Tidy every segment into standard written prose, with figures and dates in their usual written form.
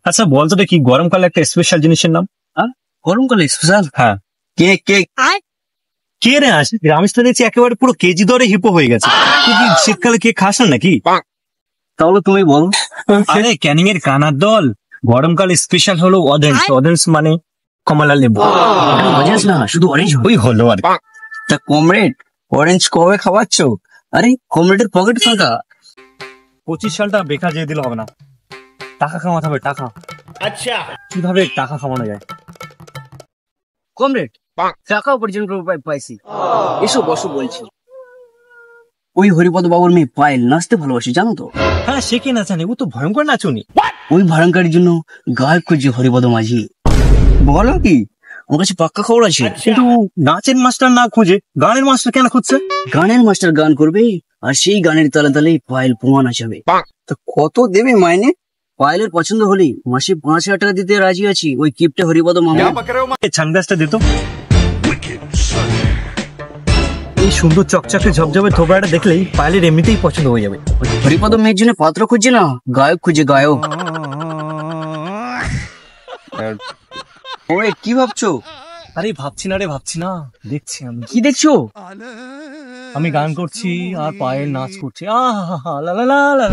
আচ্ছা বলতো দেখি গরমকালে একটা স্পেশাল জিনিসের নাম। গরমকালে স্পেশাল? হ্যাঁ কেক। কেক কে রে আসে গ্রামের তো দেখছি একেবারে পুরো কেজি দরে হিপো হয়ে গেছে। তুই কি শীতকালে কেক খাস না নাকি? তাহলে তুমি বল। আরে ক্যানিং এর কানার দল গরমকালে স্পেশাল হলো অরেঞ্জ মানে কমলা লেবু। অরেঞ্জ না, শুধু অরেঞ্জ ওই হলো আর কি। তা কমরেড অরেঞ্জ কবে খাওয়াচ্ছ? আরে কমরেডের পকেট ফাঁকা। 25 সালটা বেকার যেয়ে দিলে হবে না, টাকা কামাতে হবে টাকা। আচ্ছা কিভাবে টাকা কামানো যায়? কমরেড টাকা উপার্জন করার উপায় পাইছি, এসো বসো বলছি। ওই হরিপদ বাবুর মেয়ে পায়েল নাচতে ভালোবাসি জানো তো? হ্যাঁ সে কি নাচানি, ও তো ভয়ঙ্কর নাচুনি। ওই ভয়ঙ্করের জন্য গায়ক খুঁজছে হরিপদ মাঝি। বলো কি, আমার কাছে পাক্কা খবর আছে। কিন্তু নাচের মাস্টার না খুঁজে গানের মাস্টার কেন খুঁজছে? গানের মাস্টার গান করবে আর সেই গানের তালে তালে পায়েল পোয়া নাচাবে। তো কত দেবে মাইনে? পায়েলের পছন্দ হলে মাসে 5,000 টাকা দিতে রাজি আছি। ওই কিপটে হরিপদ মামা ছানগাছটা দিত। এই সুন্দর চকচকে ঝপঝপে থোবড়াটা দেখলেই পায়েলের এমনিতেই পছন্দ হয়ে যাবে। হরিপদ মেয়ের জন্য পাত্র খুঁজছে না, গায়ক খুঁজে গায়ক। ওরে কি ভাবছো? আরে ভাবছি না রে, ভাবছি না, দেখছি। আমি কি দেখছো? আমি গান করছি আর পায়েল নাচ করছি। আহা লা লা লা লা।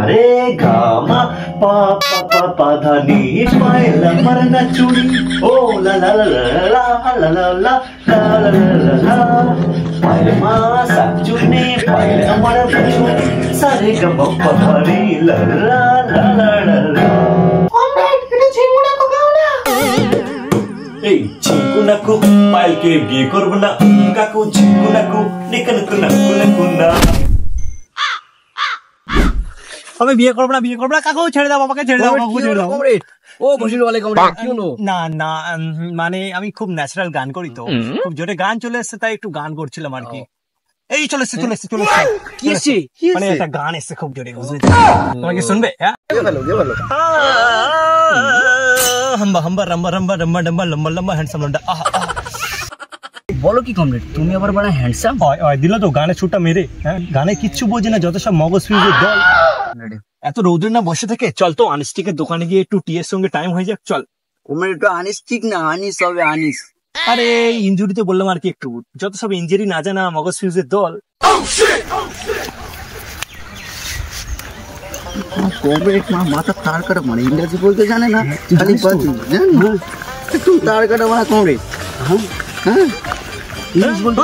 রে গা মা পা পা পা পা ধা নি পায়েল আমার নাচুনি। ও লা লা লা লা লা লা লা লা লা লা লা। পায়েল মা সাচুনি পায়েল আমার নাচুনি সারে গা মা পা ধা নি লা লা লা লা লা। এই চিকু নাকু পায়েলকে বিয়ে করবো না কাকু, চিকু নাকু নিকানুকু নাকু নাকু না। আমি বিয়ে করবো না কাকু, ছেড়ে দাও বাবাকে, ছেড়ে দাও কাকু, ছেড়ে দাও। ও বসির ওয়ালে কমরেড কি হলো? না না মানে আমি খুব ন্যাচারাল গান করি তো, খুব জোরে গান চলে এসছে তাই একটু গান করছিলাম আর কি। এই চলে এসছে কি এসছে? মানে একটা গান এসছে খুব জোরে, বুঝলে? তোমাকে শুনবে? হ্যাঁ হাম্বা হাম্বা রাম্বা রাম্বা রাম্বা ডাম্বা লম্বা লম্বা হ্যান্ডসাম লন্ডা। বলো কি কমরেড, তুমি আবার বড় হ্যান্ডসাম? হয় দিল তো গানে ছুটটা মেরে। হ্যাঁ গানে কিচ্ছু বোঝে না, যত সব মগজ ফিউজের দল। এত রৌদ্রে না বসে থেকে চল তো আনিস্টিকের দোকানে গিয়ে একটু টিয়ের সঙ্গে টাইম হয়ে যাক, চল। কমরেড একটু আনিস ঠিক না, আনিস হবে আনিস। আরে ইনজুরিতে বললাম আর কি, একটু যত সব ইঞ্জুরি না জানা মগজ ফিউজের দল। কমরেড মাথা তার কাটা মানে ইংরেজি বলতে জানে না, খালি একটু তার কাটা মানে কমরেড। হ্যাঁ ইংলিশ বলতে